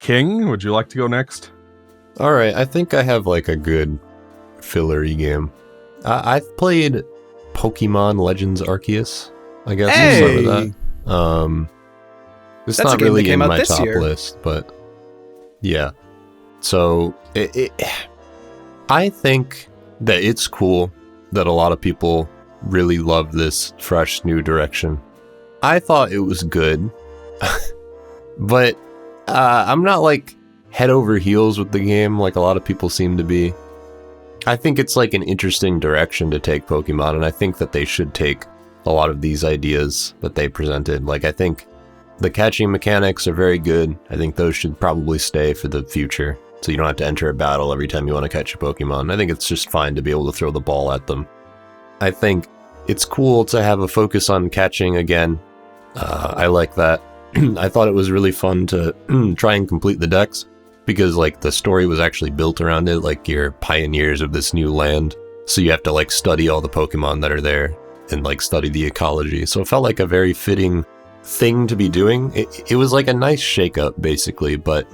King, would you like to go next? All right, I think I have like a good fillery game. I've played Pokemon Legends Arceus. I guess we'll start with that. It's That's not really in my this top year. list, but yeah. So I think that it's cool that a lot of people really love this fresh new direction. I thought it was good, but I'm not like head over heels with the game like a lot of people seem to be. I think it's like an interesting direction to take Pokemon, and I think that they should take a lot of these ideas that they presented. Like, I think the catching mechanics are very good. I think those should probably stay for the future, so you don't have to enter a battle every time you want to catch a Pokemon. I think it's just fine to be able to throw the ball at them. I think it's cool to have a focus on catching again. I like that. I thought it was really fun to try and complete the decks, because like the story was actually built around it. Like, you're pioneers of this new land, so you have to like study all the Pokemon that are there and like study the ecology. So it felt like a very fitting thing to be doing. It was like a nice shakeup basically, but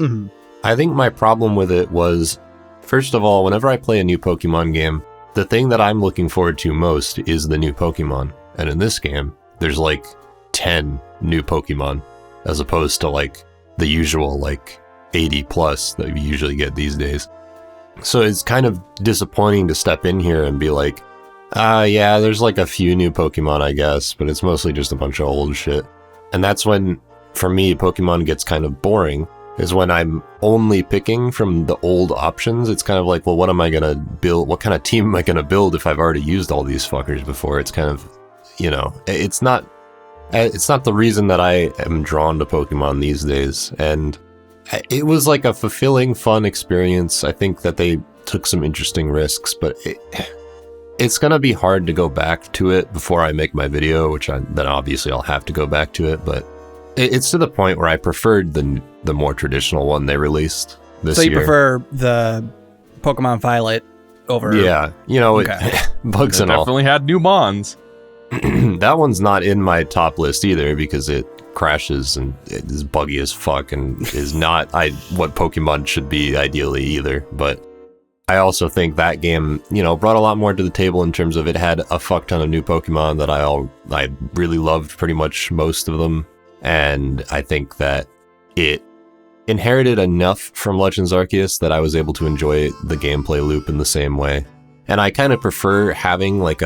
I think my problem with it was, first of all, whenever I play a new Pokemon game, the thing that I'm looking forward to most is the new Pokemon. And in this game, there's like 10 new Pokemon, as opposed to like the usual like 80 plus that you usually get these days. So it's kind of disappointing to step in here and be like, yeah, there's like a few new Pokemon, I guess, but it's mostly just a bunch of old shit. And that's when, for me, Pokemon gets kind of boring, is when I'm only picking from the old options. It's kind of like, well, what am I going to build? What kind of team am I going to build if I've already used all these fuckers before? It's kind of, you know, it's not the reason that I am drawn to Pokemon these days. And it was like a fulfilling, fun experience. I think that they took some interesting risks, but it's going to be hard to go back to it before I make my video, then obviously I'll have to go back to it, but it's to the point where I preferred the more traditional one they released this year. So you prefer the Pokemon Violet over... Yeah, you know, okay. Bugs and all. Definitely had new Mons. That one's not in my top list either, because it crashes and it is buggy as fuck and is not what Pokemon should be ideally either. But I also think that game, you know, brought a lot more to the table in terms of it had a fuck ton of new Pokemon that I really loved, pretty much most of them. And I think that it inherited enough from Legends Arceus that I was able to enjoy the gameplay loop in the same way. And I kind of prefer having like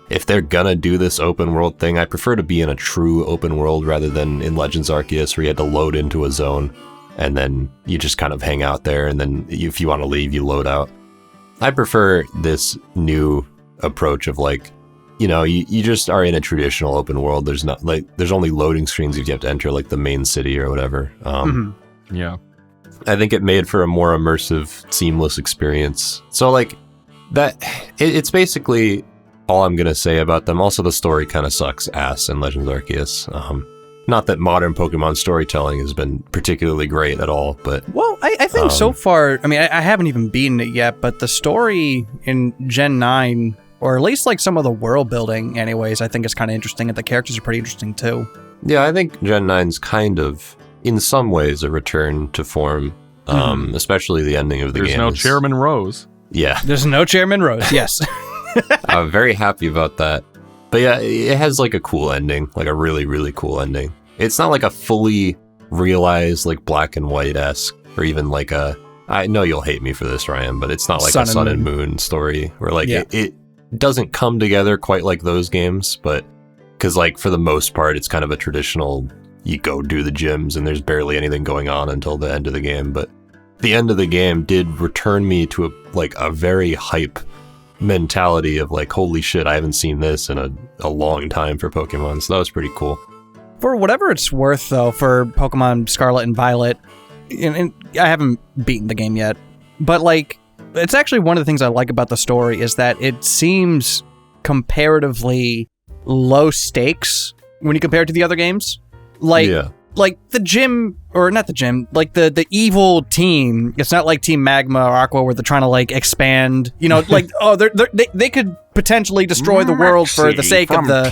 if they're gonna do this open world thing, I prefer to be in a true open world rather than in Legends Arceus where you had to load into a zone and then you just kind of hang out there, and then if you want to leave, you load out. I prefer this new approach of like, you know, you just are in a traditional open world. There's not like, there's only loading screens if you have to enter like the main city or whatever. Yeah. I think it made for a more immersive, seamless experience. So like that, it's basically all I'm going to say about them. Also, the story kind of sucks ass in Legends Arceus. Not that modern Pokemon storytelling has been particularly great at all, but... Well, I think so far, I mean, I haven't even beaten it yet, but the story in Gen 9, or at least like some of the world building anyways, I think is kind of interesting, and the characters are pretty interesting too. Yeah, I think Gen 9's kind of, in some ways, a return to form, especially the ending of the game. There's no Chairman Rose. Yeah. There's no Chairman Rose, yes. I'm very happy about that. But yeah, it has like a cool ending, like a really, really cool ending. It's not like a fully realized, like black and white-esque, or even like I know you'll hate me for this, Ryan, but it's not like a Sun and Moon story where like it doesn't come together quite like those games, but because like for the most part, it's kind of a traditional, you go do the gyms and there's barely anything going on until the end of the game. But the end of the game did return me to a very hype mentality of like, holy shit, I haven't seen this in a long time for Pokemon, so that was pretty cool. For whatever it's worth, though, for Pokemon Scarlet and Violet, and I haven't beaten the game yet, but like, it's actually one of the things I like about the story is that it seems comparatively low stakes when you compare it to the other games. Like, like the gym, or not the gym, like the evil team, it's not like Team Magma or Aqua where they're trying to like expand, you know, like, oh, they could potentially destroy the world for the sake of the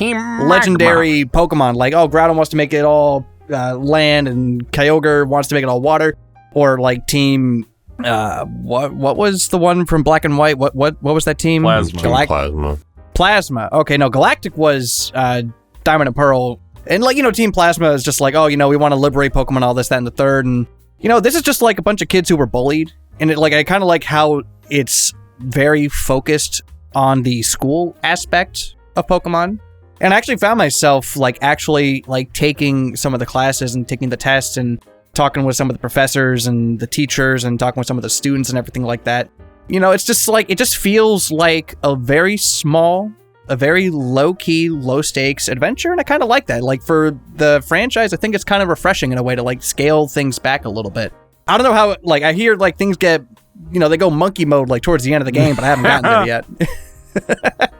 legendary Pokemon. Like, oh, Groudon wants to make it all land and Kyogre wants to make it all water. or like Team what was the one from Black and White? What was that team? Plasma. Plasma. Okay, no, Galactic was Diamond and Pearl. And like, Team Plasma is just like, oh, we want to liberate Pokemon, all this, that, and the third. And this is just like a bunch of kids who were bullied. And I kind of like how it's very focused on the school aspect of Pokemon. And I actually found myself actually taking some of the classes and taking the tests and talking with some of the professors and the teachers and talking with some of the students and everything like that. It's just it just feels like a very small, a very low-key, low-stakes adventure, and I kind of like that. For the franchise, I think it's kind of refreshing in a way to scale things back a little bit. I don't know how, I hear things get, they go monkey mode towards the end of the game, but I haven't gotten there yet.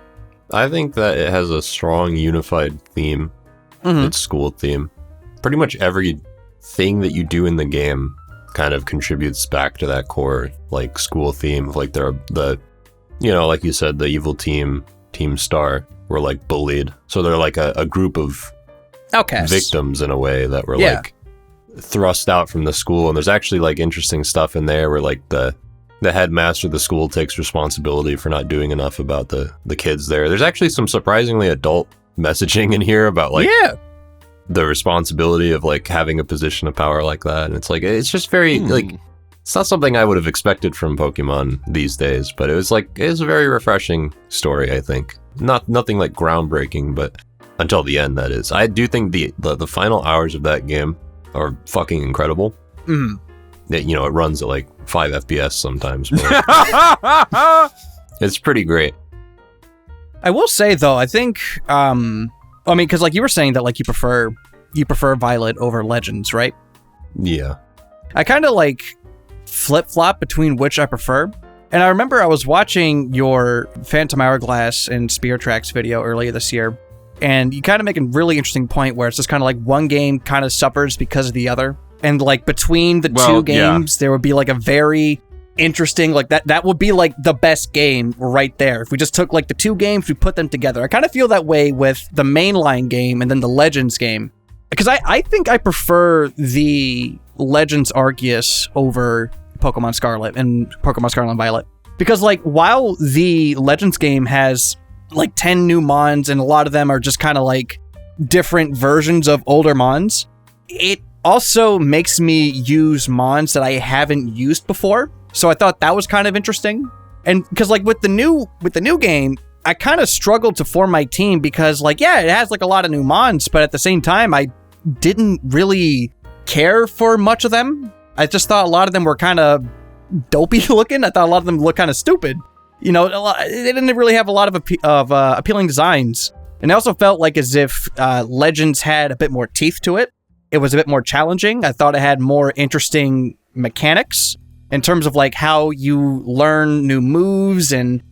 I think that it has a strong unified theme. Mm-hmm. Its school theme. Pretty much every thing that you do in the game kind of contributes back to that core school theme of the like you said, the evil Team Star were bullied, so they're a group of victims in a way that were thrust out from the school. And there's actually interesting stuff in there where the headmaster of the school takes responsibility for not doing enough about the kids there. There's actually some surprisingly adult messaging in here about the responsibility of having a position of power like that. And it's just very it's not something I would have expected from Pokemon these days, but it was a very refreshing story, I think. Nothing groundbreaking, but until the end, that is. I do think the final hours of that game are fucking incredible. Mm. It runs at 5 FPS sometimes, but it's pretty great. I will say though, I think because you were saying that you prefer Violet over Legends, right? Yeah. I kind of flip-flop between which I prefer. And I remember I was watching your Phantom Hourglass and Spear Tracks video earlier this year, and you kind of make a really interesting point where it's just kind of one game kind of suffers because of the other. And between the two games, there would be a very interesting, that would be the best game right there. If we just took the two games, we put them together. I kind of feel that way with the mainline game and then the Legends game. Because I think I prefer the Legends Arceus over Pokemon Scarlet and Violet. Because while the Legends game has 10 new Mons and a lot of them are just kind of different versions of older Mons, it also makes me use Mons that I haven't used before. So I thought that was kind of interesting. And because with the new game, I kind of struggled to form my team because it has a lot of new Mons, but at the same time, I didn't really care for much of them. I just thought a lot of them were kind of dopey looking. I thought a lot of them looked kind of stupid. They didn't really have a lot of appealing designs. And I also felt as if Legends had a bit more teeth to it. It was a bit more challenging. I thought it had more interesting mechanics in terms of how you learn new moves and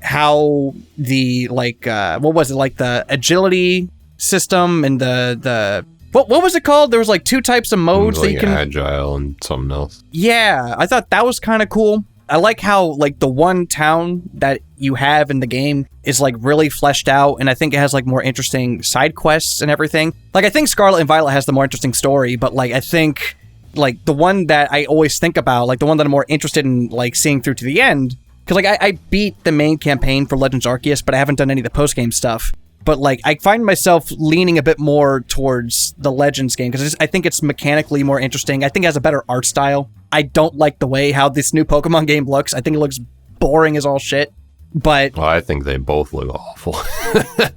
how the what was it, the agility system and the what was it called? There was two types of modes that you can agile and something else. Yeah, I thought that was kind of cool. I like how the one town that you have in the game is really fleshed out, and I think it has more interesting side quests and everything. I think Scarlet and Violet has the more interesting story, but I think the one that I always think about, the one that I'm more interested in seeing through to the end, because I beat the main campaign for Legends Arceus, but I haven't done any of the post game stuff. But I find myself leaning a bit more towards the Legends game because I think it's mechanically more interesting. I think it has a better art style. I don't like the way how this new Pokemon game looks. I think it looks boring as all shit. But I think they both look awful.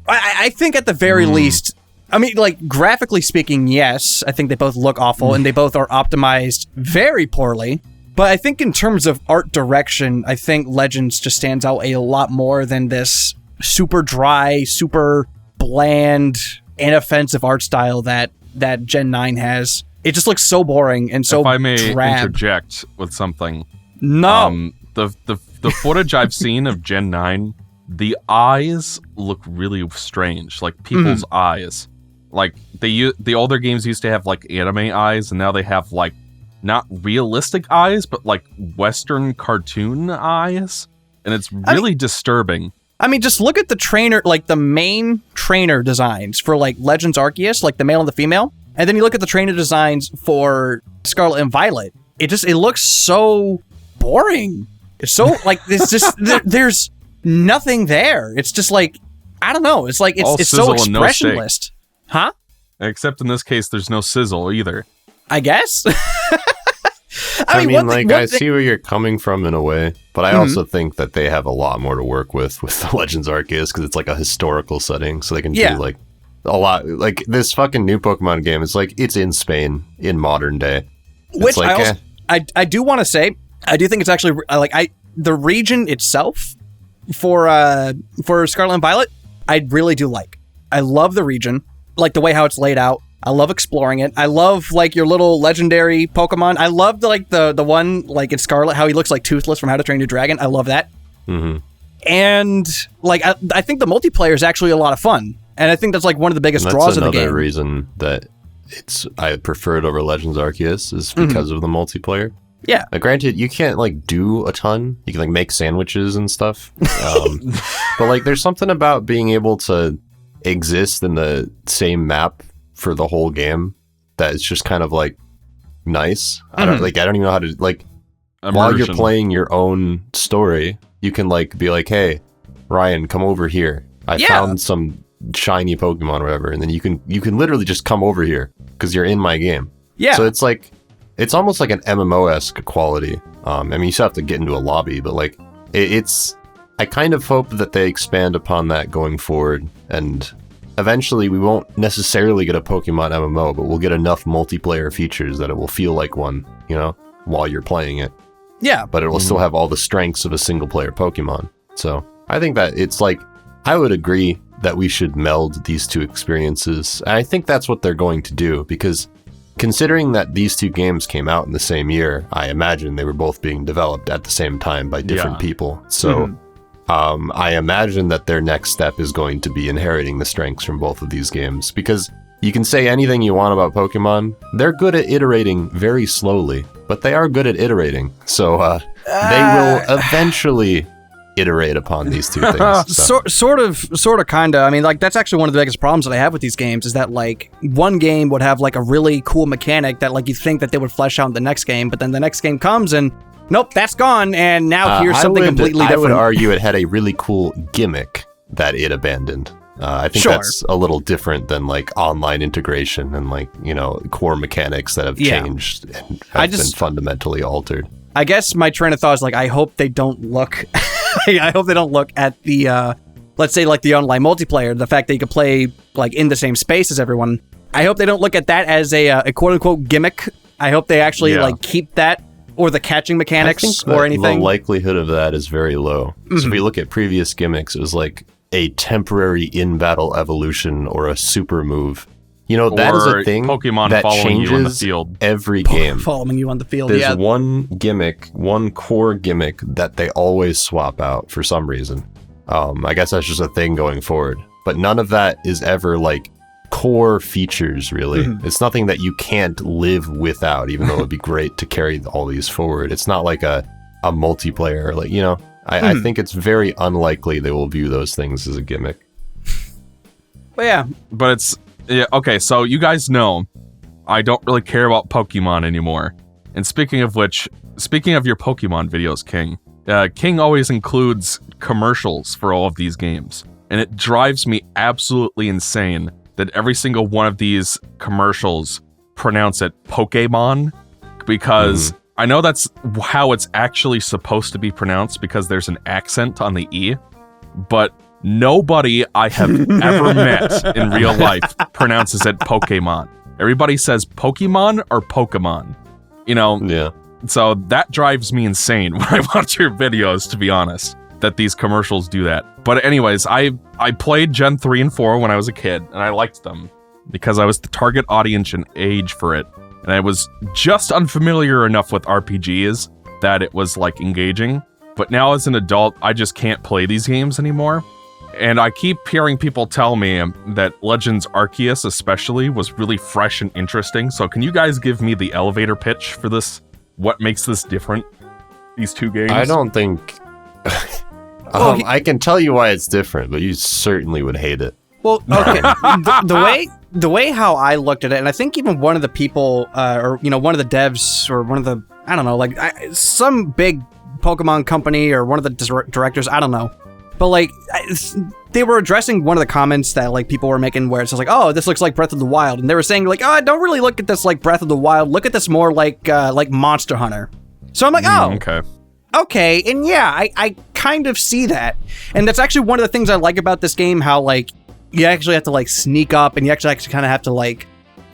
I think at the very least, graphically speaking, yes, I think they both look awful and they both are optimized very poorly. But I think in terms of art direction, I think Legends just stands out a lot more than this super dry, super bland, inoffensive art style that Gen 9 has. It just looks so boring and so If I may drab. interject with something. No. The footage I've seen of Gen 9, the eyes look really strange, people's eyes. The older games used to have anime eyes, and now they have not realistic eyes, but Western cartoon eyes, and it's really disturbing. Just look at the trainer, the main trainer designs for Legends Arceus, the male and the female, and then you look at the trainer designs for Scarlet and Violet. it looks so boring. It's so like it's just there's nothing there. It's just like I don't know. It's like it's so expressionless, huh? Except in this case, there's no sizzle either. I guess. I mean, I see where you're coming from in a way, but I also think that they have a lot more to work with the Legends Arceus because it's like a historical setting, so they can do like a lot. Like this fucking new Pokemon game is like it's in Spain in modern day. Which like, I do want to say, I do think it's actually like the region itself for Scarlet and Violet, I really do like. I love the region, like the way how it's laid out. I love exploring it. I love like your little legendary Pokemon. I love the one like in Scarlet how he looks like Toothless from How to Train Your Dragon. I love that. Mm-hmm. And like I think the multiplayer is actually a lot of fun, and I think that's like one of the biggest draws of the game. That's another reason that I prefer it over Legends Arceus is because of the multiplayer. Yeah. Granted, you can't like do a ton. You can like make sandwiches and stuff, but like there's something about being able to exist in the same map for the whole game that it's just kind of like nice. I don't even know how to like immersion. While you're playing your own story, you can like be like, hey, Ryan, come over here. I found some shiny Pokemon or whatever, and then you can literally just come over here because you're in my game. Yeah. So it's like it's almost like an MMO-esque quality. I mean, you still have to get into a lobby, but like it's I kind of hope that they expand upon that going forward, and eventually we won't necessarily get a Pokemon MMO, but we'll get enough multiplayer features that it will feel like one, you know, while you're playing it. Yeah. But it will still have all the strengths of a single player Pokemon. So I think that it's like, I would agree that we should meld these two experiences. And I think that's what they're going to do, because considering that these two games came out in the same year, I imagine they were both being developed at the same time by different people. So I imagine that their next step is going to be inheriting the strengths from both of these games, because you can say anything you want about Pokemon. They're good at iterating very slowly, but they are good at iterating. So they will eventually iterate upon these two things. So. Sort of, kind of. I mean, like, that's actually one of the biggest problems that I have with these games is that, like, one game would have, like, a really cool mechanic that, like, you think that they would flesh out in the next game, but then the next game comes and nope, that's gone, and now here's something completely different. I would argue it had a really cool gimmick that it abandoned. I think that's a little different than like online integration and like, you know, core mechanics that have changed and have been fundamentally altered. I guess my train of thought is like, I hope they don't look I hope they don't look at the let's say like the online multiplayer, the fact that you can play like in the same space as everyone. I hope they don't look at that as a quote unquote gimmick. I hope they actually like keep that, or the catching mechanics, or anything. The likelihood of that is very low. So if we look at previous gimmicks, it was like a temporary in-battle evolution or a super move. You know, that is a thing Pokemon that following changes you on the field. Every game. Following you on the field, There's one gimmick, one core gimmick that they always swap out for some reason. I guess that's just a thing going forward. But none of that is ever like core features, really. It's nothing that you can't live without, even though it would be great to carry all these forward. It's not like a multiplayer, like, you know, I think it's very unlikely they will view those things as a gimmick. But it's okay, so you guys know I don't really care about Pokemon anymore. And speaking of which, speaking of your Pokemon videos, King, King always includes commercials for all of these games, and it drives me absolutely insane that every single one of these commercials pronounce it Pokemon, because I know that's how it's actually supposed to be pronounced because there's an accent on the E, but nobody I have ever met in real life pronounces it Pokemon. Everybody says Pokemon or Pokemon, you know? Yeah. So that drives me insane when I watch your videos, to be honest, that these commercials do that. But anyways, I played Gen 3 and 4 when I was a kid, and I liked them because I was the target audience and age for it. And I was just unfamiliar enough with RPGs that it was like engaging. But now as an adult, I just can't play these games anymore. And I keep hearing people tell me that Legends Arceus especially was really fresh and interesting. So can you guys give me the elevator pitch for this? What makes this different? These two games? I don't think... I can tell you why it's different, but you certainly would hate it. Well, okay. the way how I looked at it, and I think even one of the people, or one of the devs, or one of the, I don't know, like some big Pokemon company, or one of the directors, I don't know, but like they were addressing one of the comments that like people were making, where it's just like, oh, this looks like Breath of the Wild, and they were saying like, oh, don't really look at this like Breath of the Wild. Look at this more like Monster Hunter. So I'm like, oh, okay, and yeah, I kind of see that, and that's actually one of the things I like about this game. How like you actually have to like sneak up, and you actually kind of have to like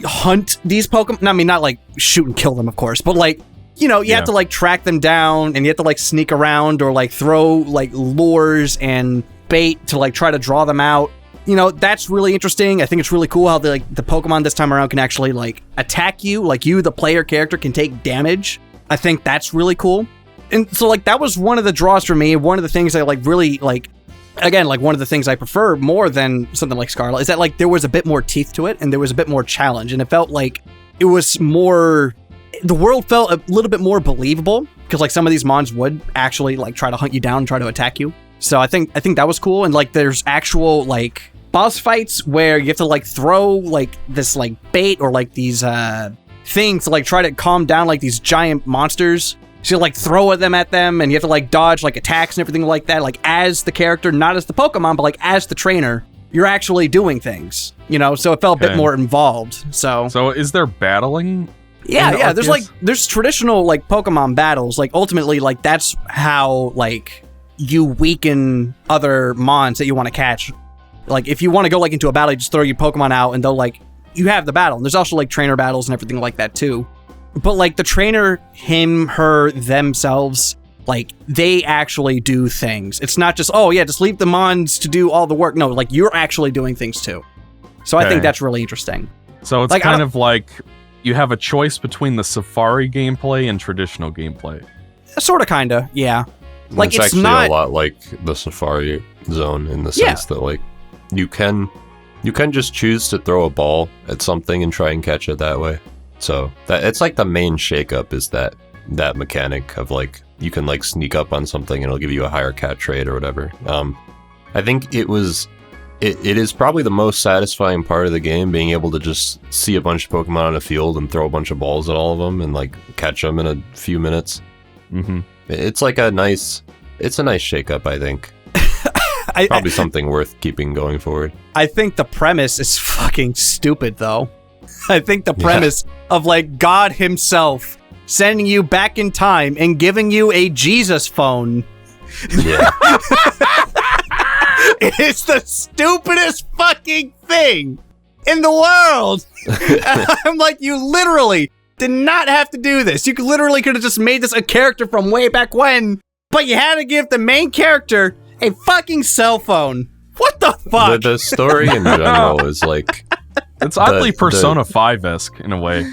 hunt these Pokemon. I mean, not like shoot and kill them, of course, but like you have to like track them down, and you have to like sneak around or like throw like lures and bait to like try to draw them out. That's really interesting. I think it's really cool how the Pokemon this time around can actually like attack you, like you, the player character, can take damage. I think that's really cool. And so like that was one of the draws for me. One of the things I like really like, again, like one of the things I prefer more than something like Scarlet is that like there was a bit more teeth to it, and there was a bit more challenge, and it felt like it was more, the world felt a little bit more believable, because like some of these mons would actually like try to hunt you down and try to attack you. So I think that was cool. And like there's actual like boss fights where you have to like throw like this like bait or like these things to like try to calm down like these giant monsters. So you like throw them at them, and you have to like dodge like attacks and everything like that. Like as the character, not as the Pokemon, but like as the trainer, you're actually doing things, so it felt a bit more involved. So is there battling? Yeah. There's traditional like Pokemon battles. Like ultimately, like that's how like you weaken other mons that you want to catch. Like if you want to go like into a battle, you just throw your Pokemon out, and they'll like, you have the battle. And there's also like trainer battles and everything like that too. But like the trainer, him, her, themselves, like they actually do things. It's not just, oh yeah, just leave the mons to do all the work. No, like you're actually doing things too. So I think that's really interesting. So it's like, kind of like you have a choice between the Safari gameplay and traditional gameplay. Sort of, kind of, yeah. Like it's actually not a lot like the Safari zone in the sense that like you can just choose to throw a ball at something and try and catch it that way. So that it's like the main shakeup is that mechanic of like you can like sneak up on something and it'll give you a higher catch rate or whatever. I think it is probably the most satisfying part of the game, being able to just see a bunch of Pokemon on a field and throw a bunch of balls at all of them and like catch them in a few minutes. Mm-hmm. It's like a nice shakeup, I think. Probably something worth keeping going forward. I think the premise is fucking stupid, though. I think the premise of like God himself sending you back in time and giving you a Jesus phone. Yeah. It's the stupidest fucking thing in the world. I'm like, you literally did not have to do this. You literally could have just made this a character from way back when, but you had to give the main character a fucking cell phone. What the fuck? The story in general is like... It's oddly Persona 5-esque in a way.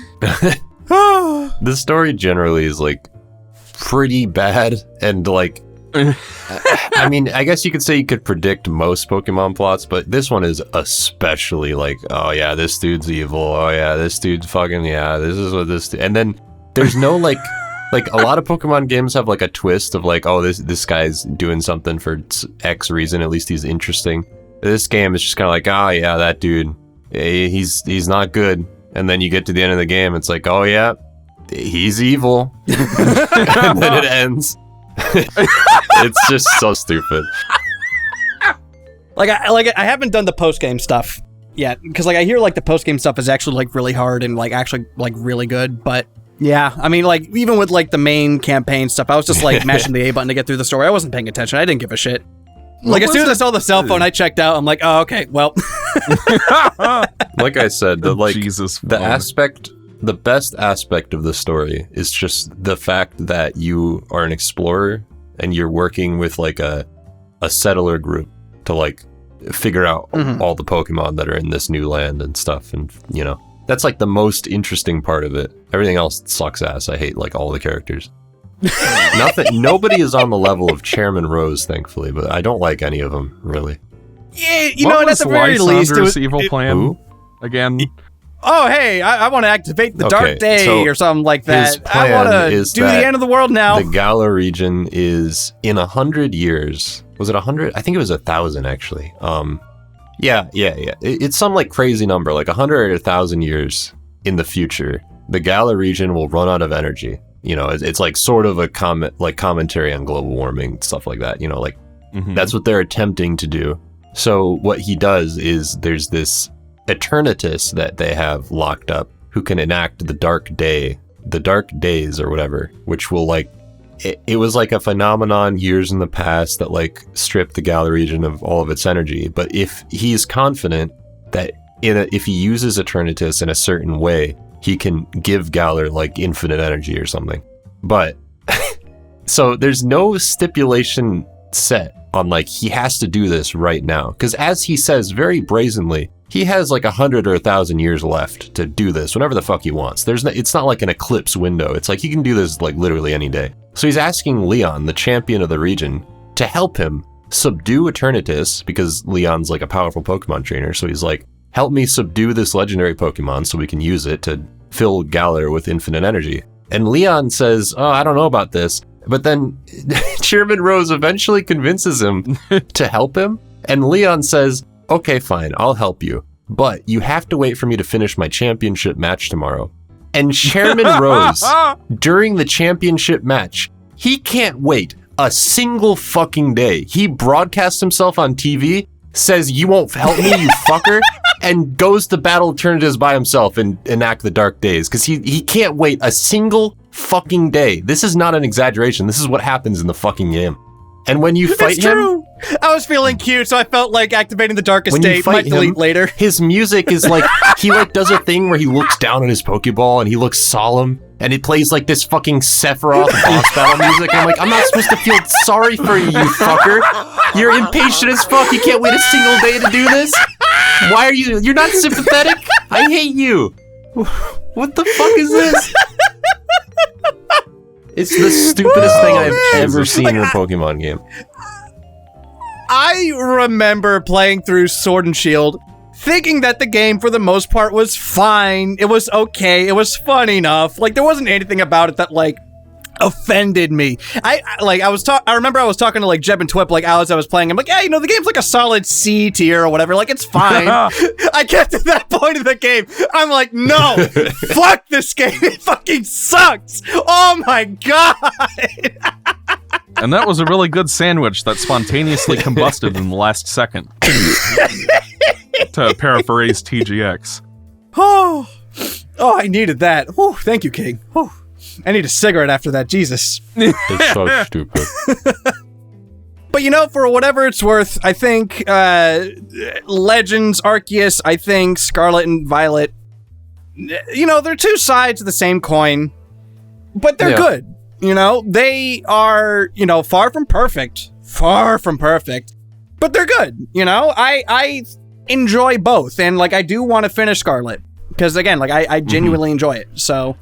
The story generally is like pretty bad, and like... I mean, I guess you could say you could predict most Pokemon plots, but this one is especially like, oh yeah, this dude's evil. Oh yeah, this dude's fucking, yeah, this is what this... And then there's no like a lot of Pokemon games have like a twist of like, oh, this guy's doing something for X reason, at least he's interesting. This game is just kind of like, oh yeah, that dude, he's not good. And then you get to the end of the game, it's like, oh yeah, he's evil. And then it ends. It's just so stupid. Like I haven't done the post game stuff yet, because like I hear like the post game stuff is actually like really hard and like actually like really good. But yeah, I mean, like even with like the main campaign stuff, I was just like mashing the A button to get through the story. I wasn't paying attention. I didn't give a shit. Like as soon as I saw the cell phone, I checked out. I'm like, oh okay, well. Like I said, the the best aspect of the story is just the fact that you are an explorer and you're working with like a settler group to like figure out all the Pokemon that are in this new land and stuff. And you know, that's like the most interesting part of it. Everything else sucks ass. I hate like all the characters. Nobody is on the level of Chairman Rose, thankfully, but I don't like any of them really. Yeah, you know, at the very least, evil plan who? Again. Oh, hey, I want to activate the Dark Day or something like that. I want to do the end of the world now. The Galar region is in 100 years. Was it 100? I think it was 1,000 actually. Yeah. It's some like crazy number, like 100 or 1,000 years in the future, the Galar region will run out of energy. You know, it's like sort of a commentary on global warming, stuff like that. You know, like that's what they're attempting to do. So what he does is there's this Eternatus that they have locked up who can enact the dark days or whatever, which will like, it was like a phenomenon years in the past that like stripped the Galar region of all of its energy. But if he's confident that if he uses Eternatus in a certain way, he can give Galar like infinite energy or something. But so there's no stipulation set on like he has to do this right now, because as he says very brazenly, he has like 100 or 1,000 years left to do this whenever the fuck he wants. It's not like an eclipse window. It's like he can do this like literally any day. So he's asking Leon, the champion of the region, to help him subdue Eternatus, because Leon's like a powerful Pokemon trainer. So he's like, help me subdue this legendary Pokemon so we can use it to fill Galar with infinite energy. And Leon says, oh, I don't know about this. But then Chairman Rose eventually convinces him to help him. And Leon says, okay, fine, I'll help you. But you have to wait for me to finish my championship match tomorrow. And Chairman Rose, during the championship match, he can't wait a single fucking day. He broadcasts himself on TV, says, you won't help me, you fucker, and goes to battle Eternatus by himself and enact the dark days, because he can't wait a single fucking day. This is not an exaggeration. This is what happens in the fucking game. And when you fight him... True. I was feeling cute, so I felt like activating the darkest state. Might delete later. His music is like, he like does a thing where he looks down at his Pokeball and he looks solemn, and it plays like this fucking Sephiroth boss battle music. And I'm like, I'm not supposed to feel sorry for you, you fucker. You're impatient as fuck. You can't wait a single day to do this? Why are you're not sympathetic? I hate you. What the fuck is this? It's the stupidest thing I've ever seen in a Pokemon game. I remember playing through Sword and Shield, thinking that the game for the most part was fine. It was okay. It was fun enough. Like, there wasn't anything about it that like offended me. I remember I was talking to like Jeb and Twip like as I was playing. I'm like, yeah, you know, the game's like a solid C tier or whatever. Like, it's fine. I get to that point of the game. I'm like, no, fuck this game. It fucking sucks. Oh my god. And that was a really good sandwich that spontaneously combusted in the last second. To paraphrase TGX. Oh, I needed that. Oh, thank you, King. Oh. I need a cigarette after that, Jesus. It's so stupid. But you know, for whatever it's worth, I think Legends, Arceus, I think Scarlet and Violet, you know, they're two sides of the same coin, but they're good. You know, they are, you know, far from perfect, but they're good. You know, I enjoy both, and like I do want to finish Scarlet because again, like I genuinely enjoy it. So,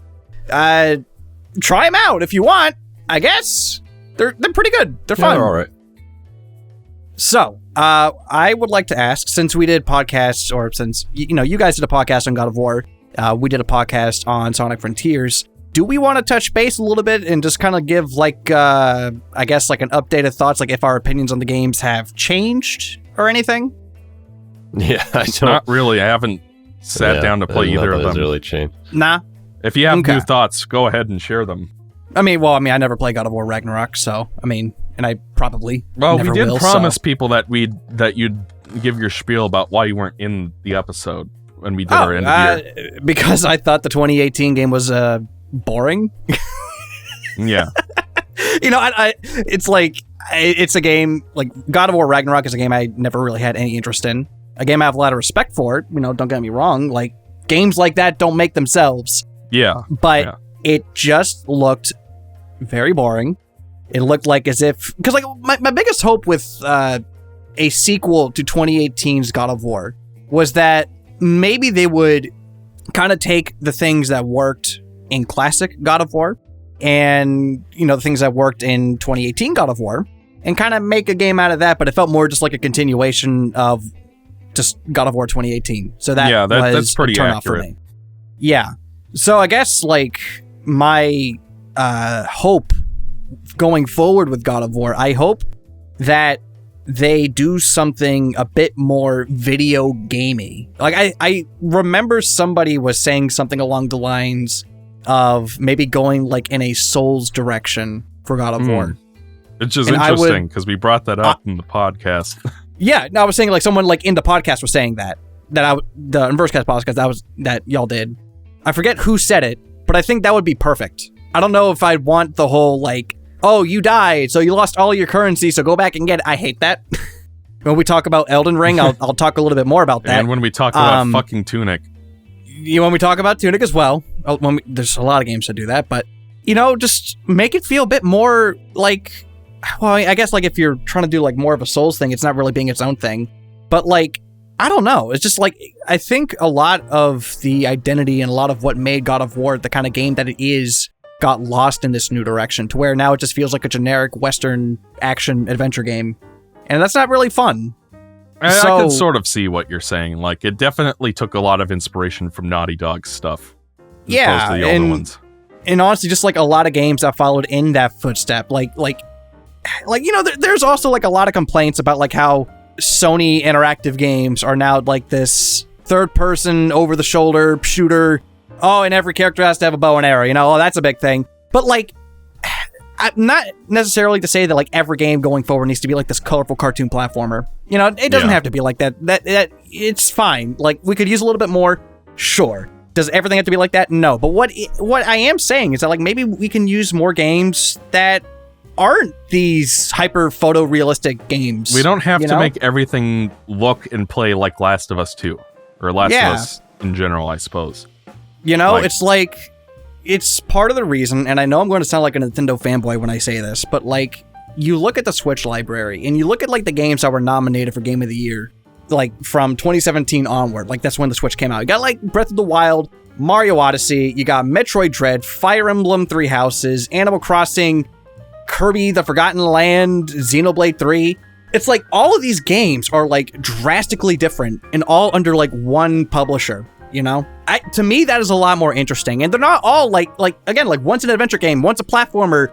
try them out if you want. I guess they're pretty good. They're fun. They're all right. So, I would like to ask, since we did podcasts, or since you know you guys did a podcast on God of War, we did a podcast on Sonic Frontiers. Do we want to touch base a little bit and just kind of give like, I guess like an updated thoughts, like if our opinions on the games have changed or anything? Yeah, I don't. Not really. I haven't sat down to play either of them. Really changed. Nah. If you have new thoughts, go ahead and share them. I mean, I never played God of War Ragnarok, so I mean, and I probably we did will, promise people that you'd give your spiel about why you weren't in the episode when we did our end of year. Because I thought the 2018 game was boring. Yeah. You know, it's like it's a game like God of War Ragnarok is a game I never really had any interest in. A game I have a lot of respect for. You know, don't get me wrong. Like games like that don't make themselves. Yeah. But it just looked very boring. It looked like as if... Because like my biggest hope with a sequel to 2018's God of War was that maybe they would kind of take the things that worked in classic God of War and, you know, the things that worked in 2018 God of War and kind of make a game out of that, but it felt more just like a continuation of just God of War 2018. So that that's pretty a turn off for me. Yeah. So I guess like my hope going forward with God of War, I hope that they do something a bit more video gamey. Like I remember somebody was saying something along the lines of maybe going like in a Souls direction for God of War. Which is interesting because we brought that up in the podcast. Yeah, no, I was saying like someone like in the podcast was saying the Unversed podcast that y'all did. I forget who said it, but I think that would be perfect. I don't know if I'd want the whole like, oh, you died, so you lost all your currency, so go back and get it. I hate that. When we talk about Elden Ring, I'll talk a little bit more about that. And when we talk about fucking Tunic. When we talk about Tunic as well, there's a lot of games that do that, but, just make it feel a bit more like, well, I guess like if you're trying to do like more of a Souls thing, it's not really being its own thing. But like, I don't know. It's just like, I think a lot of the identity and a lot of what made God of War the kind of game that it is got lost in this new direction to where now it just feels like a generic Western action adventure game. And that's not really fun. I can sort of see what you're saying. Like, it definitely took a lot of inspiration from Naughty Dog's stuff. As opposed to the older ones. And honestly, just like a lot of games that followed in that footstep. There's also like a lot of complaints about like how Sony interactive games are now like this third-person, over-the-shoulder shooter. Oh, and every character has to have a bow and arrow, that's a big thing. But like, I'm not necessarily to say that like every game going forward needs to be like this colorful cartoon platformer. It doesn't have to be like that. That it's fine. Like, we could use a little bit more. Sure. Does everything have to be like that? No. But what I am saying is that like maybe we can use more games that aren't these hyper photorealistic games. We don't have to make everything look and play like Last of Us 2 or Last of Us in general, I suppose. It's like, it's part of the reason, and I know I'm going to sound like a Nintendo fanboy when I say this, but like, you look at the Switch library and you look at like the games that were nominated for Game of the Year, like from 2017 onward, like that's when the Switch came out. You got like Breath of the Wild, Mario Odyssey, you got Metroid Dread, Fire Emblem Three Houses, Animal Crossing, Kirby, The Forgotten Land, Xenoblade 3. It's like all of these games are like drastically different and all under like one publisher, to me, that is a lot more interesting. And they're not all like again, like one's an adventure game, one's a platformer,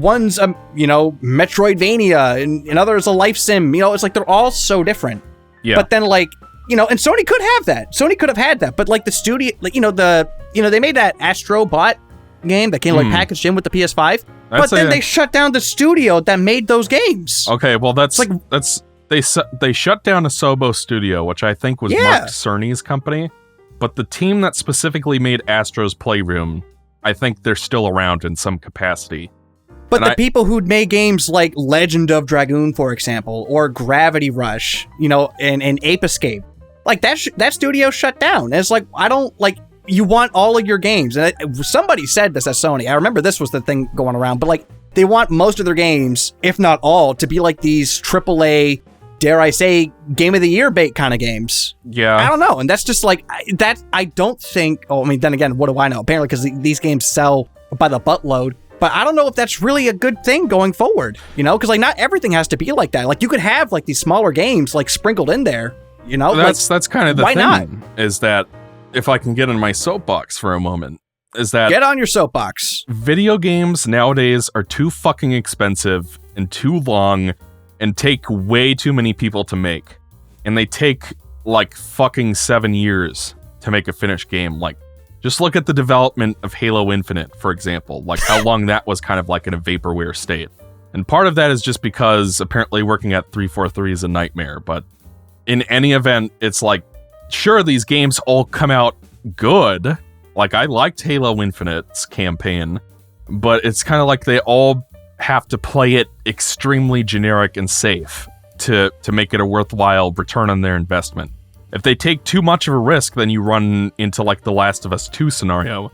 one's Metroidvania, and others a life sim. It's like they're all so different. Yeah. But then like, and Sony could have that. Sony could have had that. But like the studio, like, they made that Astro Bot game that came like packaged in with the PS5. But then they shut down the studio that made those games. Okay, well they shut down Asobo Studio, which I think was Mark Cerny's company. But the team that specifically made Astro's Playroom, I think they're still around in some capacity. But people who'd made games like Legend of Dragoon, for example, or Gravity Rush, and Ape Escape, like that studio shut down. And it's like, I don't like, you want all of your games. And somebody said this at Sony. I remember this was the thing going around, but like, they want most of their games, if not all, to be like these AAA, dare I say, Game of the Year bait kind of games. Yeah. I don't know. And that's just like, I don't think, then again, what do I know? Apparently, because these games sell by the buttload. But I don't know if that's really a good thing going forward, because like not everything has to be like that. Like you could have like these smaller games like sprinkled in there, That's kind of the thing. Why not? Is that, if I can get in my soapbox for a moment, is that... Get on your soapbox. Video games nowadays are too fucking expensive and too long and take way too many people to make. And they take like fucking 7 years to make a finished game. Like, just look at the development of Halo Infinite, for example. Like how long that was kind of like in a vaporware state. And part of that is just because apparently working at 343 is a nightmare. But in any event, it's like, sure, these games all come out good. Like, I liked Halo Infinite's campaign, but it's kind of like they all have to play it extremely generic and safe to make it a worthwhile return on their investment. If they take too much of a risk, then you run into like the Last of Us 2 scenario.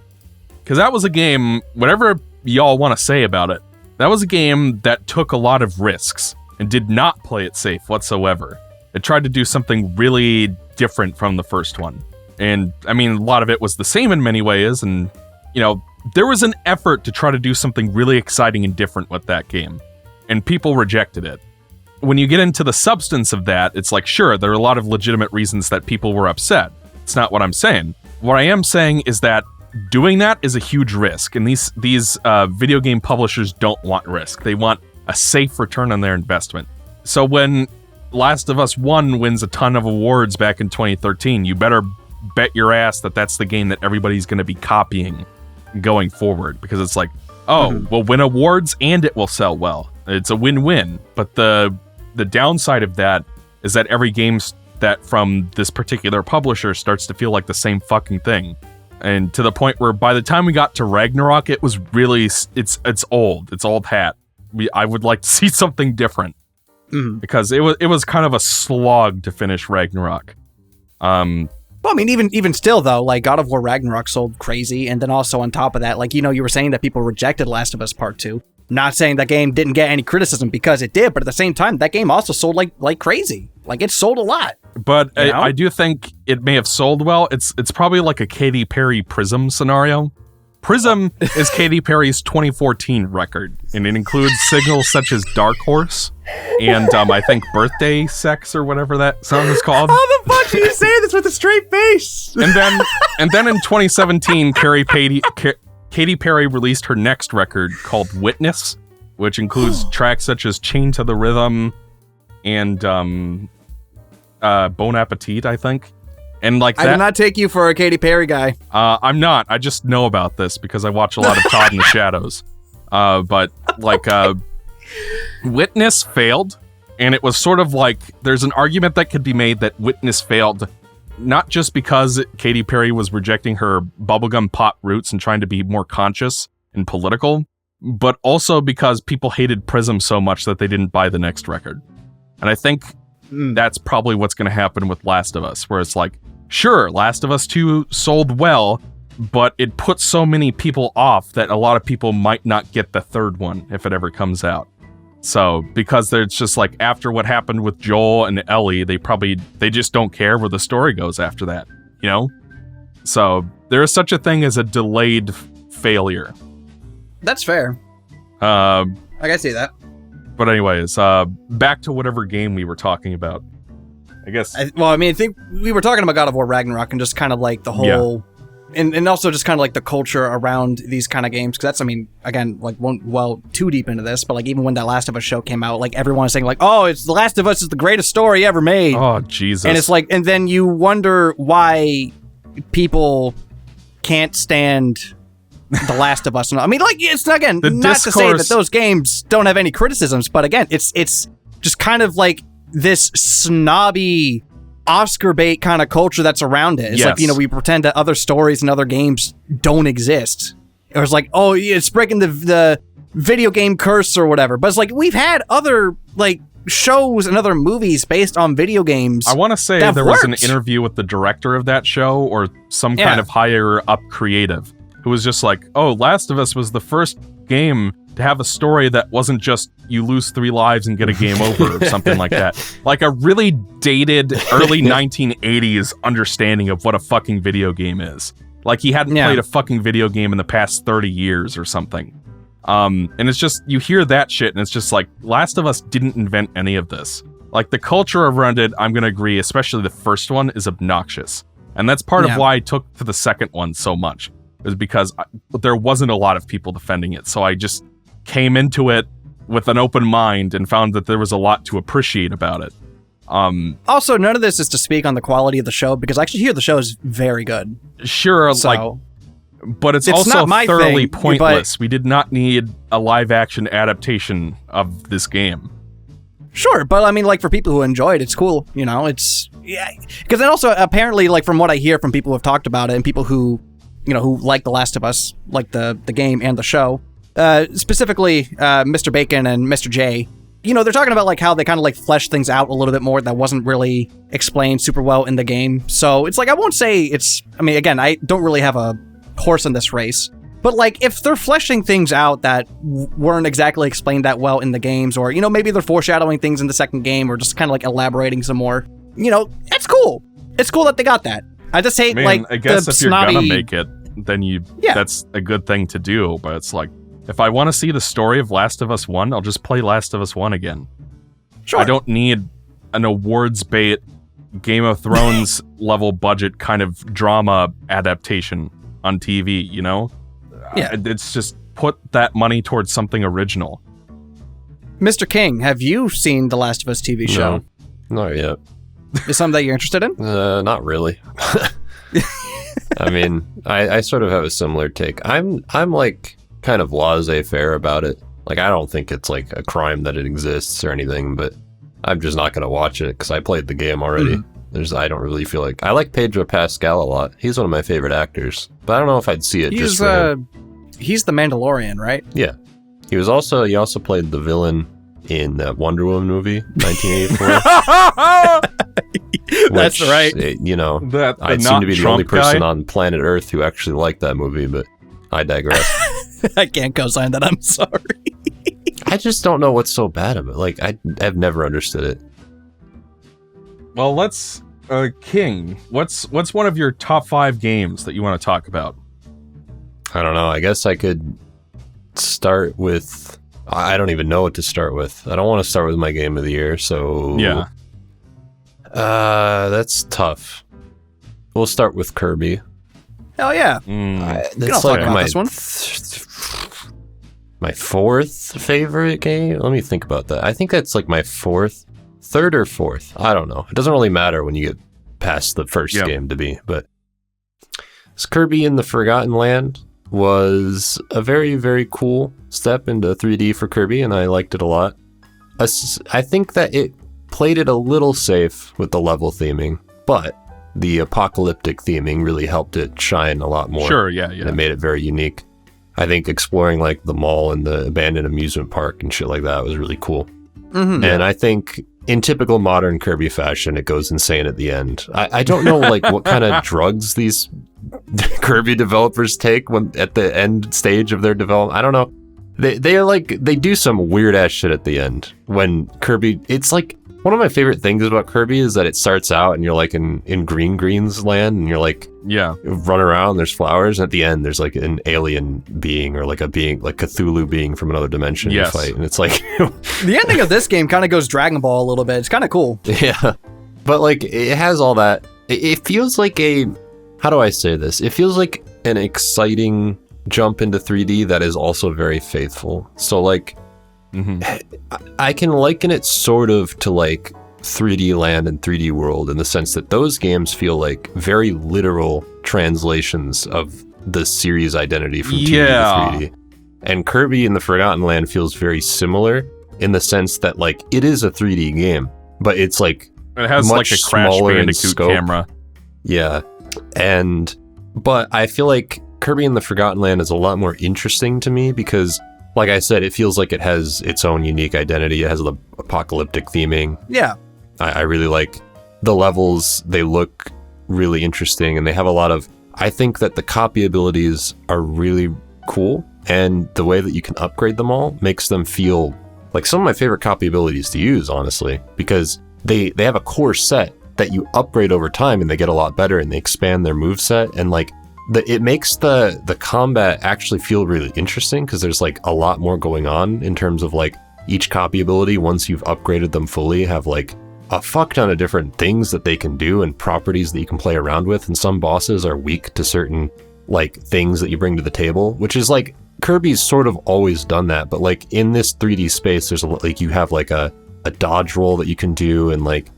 Because that was a game, whatever y'all want to say about it, that was a game that took a lot of risks and did not play it safe whatsoever. It tried to do something really different from the first one. And I mean, a lot of it was the same in many ways. And, there was an effort to try to do something really exciting and different with that game. And people rejected it. When you get into the substance of that, it's like, sure, there are a lot of legitimate reasons that people were upset. It's not what I'm saying. What I am saying is that doing that is a huge risk. And these video game publishers don't want risk. They want a safe return on their investment. So when Last of Us 1 wins a ton of awards back in 2013, you better bet your ass that that's the game that everybody's going to be copying going forward, because it's like, we'll win awards and it will sell well. It's a win-win. But the downside of that is that every game that from this particular publisher starts to feel like the same fucking thing. And to the point where by the time we got to Ragnarok, it was really, it's old. It's old hat. I would like to see something different. Because it was kind of a slog to finish Ragnarok. Well, I mean, even still, though, like, God of War Ragnarok sold crazy, and then also on top of that, like, you were saying that people rejected Last of Us Part 2. Not saying that game didn't get any criticism, because it did, but at the same time, that game also sold like crazy. Like, it sold a lot. But I do think it may have sold well. It's probably like a Katy Perry Prism scenario. Prism is Katy Perry's 2014 record, and it includes singles such as Dark Horse and I think Birthday Sex or whatever that song is called. How the fuck do you say this with a straight face? And then in 2017, Katy Perry released her next record called Witness, which includes tracks such as Chain to the Rhythm and Bon Appetit, I think. And like that, I did not take you for a Katy Perry guy. I'm not. I just know about this because I watch a lot of Todd in the Shadows. But like Witness failed, and it was sort of like there's an argument that could be made that Witness failed not just because Katy Perry was rejecting her bubblegum pop roots and trying to be more conscious and political, but also because people hated Prism so much that they didn't buy the next record. And I think that's probably what's going to happen with Last of Us, where it's like, sure, Last of Us 2 sold well, but it put so many people off that a lot of people might not get the third one if it ever comes out. So, because it's just like, after what happened with Joel and Ellie, they just don't care where the story goes after that, So, there is such a thing as a delayed failure. That's fair. I can see that. But anyways, back to whatever game we were talking about. I guess. I think we were talking about God of War Ragnarok and just kind of like the whole, and also just kind of like the culture around these kind of games. Because that's, again, like won't well too deep into this, but like even when that Last of Us show came out, like everyone was saying like, oh, it's The Last of Us is the greatest story ever made. Oh, Jesus. And it's like, and then you wonder why people can't stand The Last of Us. It's again, not to say that those games don't have any criticisms, but again, it's just kind of like this snobby Oscar bait kind of culture that's around it. It's like, we pretend that other stories and other games don't exist. It was like, oh, it's breaking the video game curse or whatever. But it's like, we've had other like shows and other movies based on video games. I want to say there was an interview with the director of that show or some kind of higher up creative who was just like, oh, Last of Us was the first game to have a story that wasn't just you lose 3 lives and get a game over or something like that. Like a really dated early 1980s understanding of what a fucking video game is. Like he hadn't played a fucking video game in the past 30 years or something. And it's just, you hear that shit and it's just like, Last of Us didn't invent any of this. Like the culture around it, I'm going to agree, especially the first one, is obnoxious. And that's part of why I took to the second one so much. Is because there wasn't a lot of people defending it. So I just came into it with an open mind and found that there was a lot to appreciate about it. Also, none of this is to speak on the quality of the show, because I actually hear the show is very good. Sure, but it's also thoroughly pointless. We did not need a live-action adaptation of this game. Sure, but for people who enjoy it, it's cool. It's because then also apparently, like from what I hear from people who have talked about it and people who who like The Last of Us, like the game and the show, specifically Mr. Bacon and Mr. J, they're talking about like how they kind of like flesh things out a little bit more that wasn't really explained super well in the game. So it's like, I won't say it's, again, I don't really have a horse in this race, but like if they're fleshing things out that weren't exactly explained that well in the games, or, maybe they're foreshadowing things in the second game or just kind of like elaborating some more, it's cool. It's cool that they got that. I just hate I guess if you're gonna make it, then that's a good thing to do, but it's like, if I want to see the story of Last of Us 1, I'll just play Last of Us 1 again. Sure. I don't need an awards bait, Game of Thrones level budget kind of drama adaptation on TV, Yeah. It's just put that money towards something original. Mr. King, have you seen the Last of Us TV show? Not yet. Is something that you're interested in? Not really. I mean, I sort of have a similar take. I'm like kind of laissez-faire about it. Like, I don't think it's like a crime that it exists or anything, but I'm just not going to watch it because I played the game already. I don't really feel like... I like Pedro Pascal a lot. He's one of my favorite actors, but I don't know if I'd see it just for him. He's the Mandalorian, right? Yeah. He also played the villain in that Wonder Woman movie, 1984. That's right. I seem to be the only person on planet Earth who actually liked that movie, but I digress. I can't co-sign that. I'm sorry. I just don't know what's so bad about it. Like, I've never understood it. Well, let's... King, what's one of your top 5 games that you want to talk about? I don't know. I guess I could start with... I don't even know what to start with. I don't want to start with my game of the year, so... Yeah. That's tough. We'll start with Kirby. Hell yeah. That's like my 4th favorite game. Let me think about that. I think that's like my 3rd or 4th. I don't know. It doesn't really matter when you get past the first game to be, but Kirby in the Forgotten Land was a very, very cool step into 3D for Kirby, and I liked it a lot. I think that it played it a little safe with the level theming, but the apocalyptic theming really helped it shine a lot more. Sure, yeah. And it made it very unique. I think exploring like the mall and the abandoned amusement park and shit like that was really cool. And I think in typical modern Kirby fashion, it goes insane at the end. I don't know like what kind of drugs these Kirby developers take when at the end stage of their development. I don't know. They do some weird ass shit at the end when Kirby. It's like one of my favorite things about Kirby is that it starts out and you're like in Green's land and you're like run around, there's flowers, and at the end there's like an alien being or like a being like Cthulhu being from another dimension you fight, and it's like the ending of this game kind of goes Dragon Ball a little bit. It's kind of cool. Yeah, but like it has all that. It feels like how do I say this? It feels like an exciting jump into 3D that is also very faithful. So like I can liken it sort of to like 3D Land and 3D World in the sense that those games feel like very literal translations of the series identity from 2D to 3D. And Kirby in the Forgotten Land feels very similar in the sense that like it is a 3D game, but it's like it has much like a Crash Bandicoot camera. Yeah. But I feel like Kirby in the Forgotten Land is a lot more interesting to me because, like I said, it feels like it has its own unique identity. It has the apocalyptic theming. Yeah. I really like the levels. They look really interesting, and they have a lot of... I think that the copy abilities are really cool, and the way that you can upgrade them all makes them feel like some of my favorite copy abilities to use, honestly, because they have a core set that you upgrade over time, and they get a lot better, and they expand their moveset, and like it makes the combat actually feel really interesting because there's like a lot more going on in terms of like each copy ability once you've upgraded them fully have like a fuck ton of different things that they can do and properties that you can play around with, and some bosses are weak to certain like things that you bring to the table, which is like Kirby's sort of always done that, but like in this 3D space there's like you have like a dodge roll that you can do, and like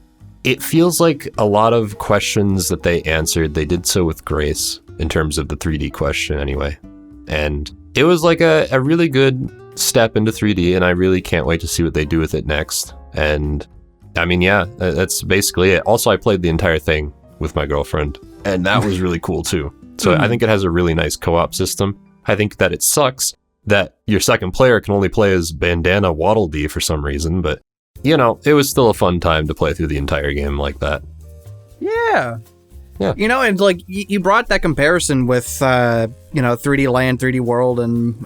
it feels like a lot of questions that they answered, they did so with grace in terms of the 3D question anyway. And it was like a really good step into 3D, and I really can't wait to see what they do with it next. And I mean, yeah, that's basically it. Also, I played the entire thing with my girlfriend, and that was really cool too. So I think it has a really nice co-op system. I think that it sucks that your second player can only play as Bandana Waddle Dee for some reason, but you know, it was still a fun time to play through the entire game like that. Yeah. You know, and like you brought that comparison with 3D Land, 3D World, and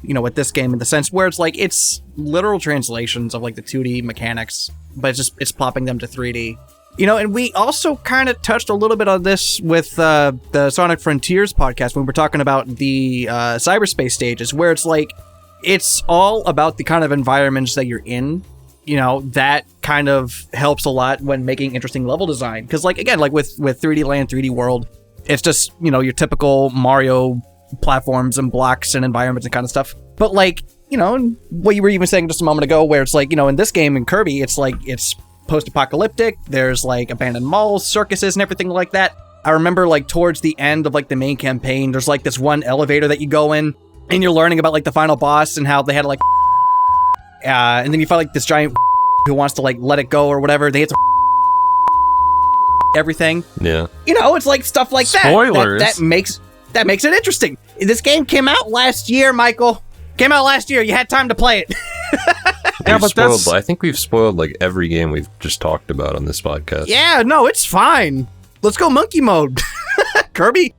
with this game in the sense where it's like it's literal translations of like the 2D mechanics, but it's plopping them to 3D. You know, and we also kind of touched a little bit on this with the Sonic Frontiers podcast when we were talking about the cyberspace stages, where it's like it's all about the kind of environments that you're in. You know, that kind of helps a lot when making interesting level design. Because, like, again, like with 3D Land, 3D World, it's just, your typical Mario platforms and blocks and environments and kind of stuff. But, like, what you were even saying just a moment ago, where it's like, in this game, in Kirby, it's like, it's post-apocalyptic. There's like abandoned malls, circuses, and everything like that. I remember like towards the end of like the main campaign, there's like this one elevator that you go in, and you're learning about like the final boss and how they had to like, and then you fight like this giant who wants to like let it go or whatever. They hit to everything. Yeah. You know, it's like stuff like Spoilers. that makes it interesting. This game came out last year, Michael. Came out last year. You had time to play it. Yeah, but that's... I think we've spoiled like every game we've just talked about on this podcast. Yeah, no, it's fine. Let's go monkey mode. Kirby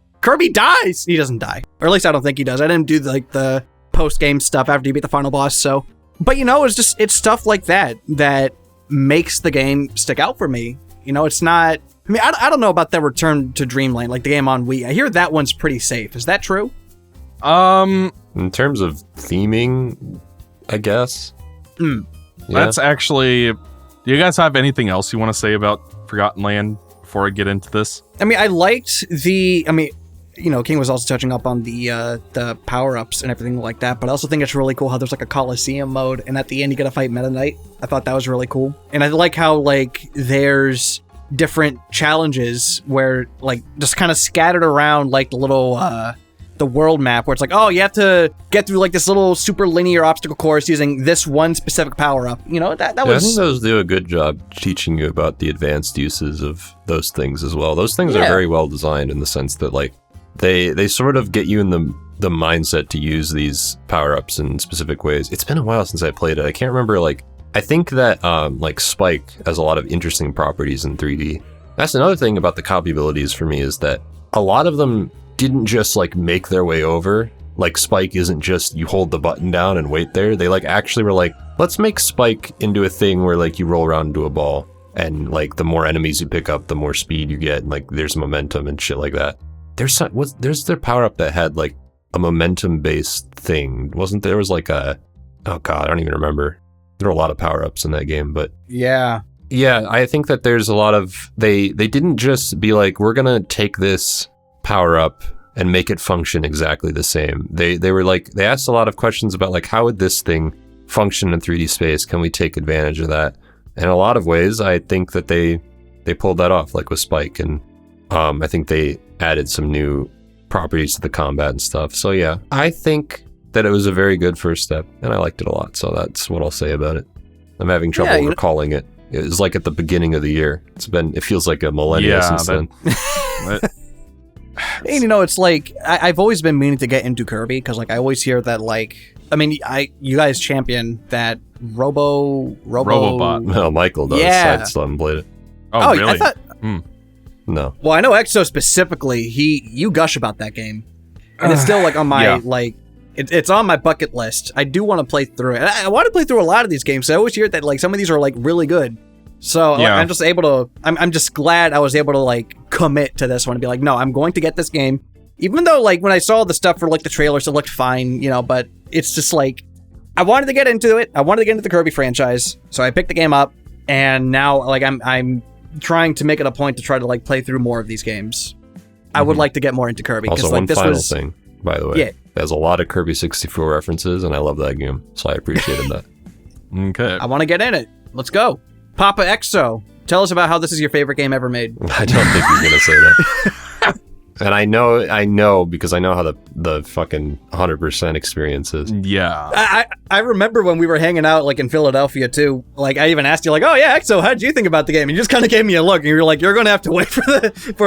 dies. He doesn't die. Or at least I don't think he does. I didn't do like the post-game stuff after you beat the final boss, so. But you know, it's stuff like that makes the game stick out for me. You know, it's not... I mean, I don't know about the Return to Dreamland, like the game on Wii. I hear that one's pretty safe. Is that true? In terms of theming, I guess. Yeah. That's actually... Do you guys have anything else you want to say about Forgotten Land before I get into this? I mean, I liked the... I mean, you know, King was also touching up on the power-ups and everything like that, but I also think it's really cool how there's like a Coliseum mode, and at the end you gotta fight Meta Knight. I thought that was really cool. And I like how, like, there's different challenges where, like, just kind of scattered around, like, the little, the world map where it's like, oh, you have to get through, like, this little super linear obstacle course using this one specific power-up. You know, that was... I think those do a good job teaching you about the advanced uses of those things as well. Those things are very well designed in the sense that, like, they sort of get you in the mindset to use these power-ups in specific ways. It's been a while since I played it. I can't remember, like, I think that, like, Spike has a lot of interesting properties in 3D. That's another thing about the copy abilities for me is that a lot of them didn't just, like, make their way over. Like, Spike isn't just you hold the button down and wait there. They, like, actually were like, let's make Spike into a thing where, like, you roll around into a ball. And, like, the more enemies you pick up, the more speed you get. And, like, there's momentum and shit like that. There's their power-up that had, like, a momentum-based thing. Wasn't there? Was, like, a... Oh, God, I don't even remember. There were a lot of power-ups in that game, but... Yeah, I think that there's a lot of... They didn't just be like, we're gonna take this power-up and make it function exactly the same. They were like... They asked a lot of questions about, like, how would this thing function in 3D space? Can we take advantage of that? And in a lot of ways, I think that they pulled that off, like with Spike, and I think they added some new properties to the combat and stuff. So yeah, I think that it was a very good first step, and I liked it a lot, so that's what I'll say about it. I'm having trouble recalling it. It was like at the beginning of the year. It feels like a millennia since then. And you know, it's like, I've always been meaning to get into Kirby, because like I always hear that, like, I mean, you guys champion that Robobot. No, Michael does. Yeah. I still haven't played it. Oh, really? I thought... No. Well, I know Exo specifically, you gush about that game. And it's still like on my, like, it's on my bucket list. I do want to play through it. I want to play through a lot of these games. So I always hear that, like, some of these are, like, really good. So like, I'm just able to, I'm just glad I was able to, like, commit to this one and be like, no, I'm going to get this game. Even though, like, when I saw the stuff for, like, the trailers, it looked fine, you know, but it's just, like, I wanted to get into it. I wanted to get into the Kirby franchise. So I picked the game up, and now, like, I'm trying to make it a point to try to, like, play through more of these games. I would like to get more into Kirby. Also, like, one this final thing, by the way. Yeah. There's a lot of Kirby 64 references, and I love that game, so I appreciated that. Okay. I want to get in it. Let's go. Papa Exo, tell us about how this is your favorite game ever made. I don't think he's going to say that. And I know because I know how the fucking 100% experience is. Yeah. I remember when we were hanging out, like, in Philadelphia, too. Like, I even asked you, like, oh, yeah, Exo, how'd you think about the game? And you just kind of gave me a look, and you were like, you're going to have to wait for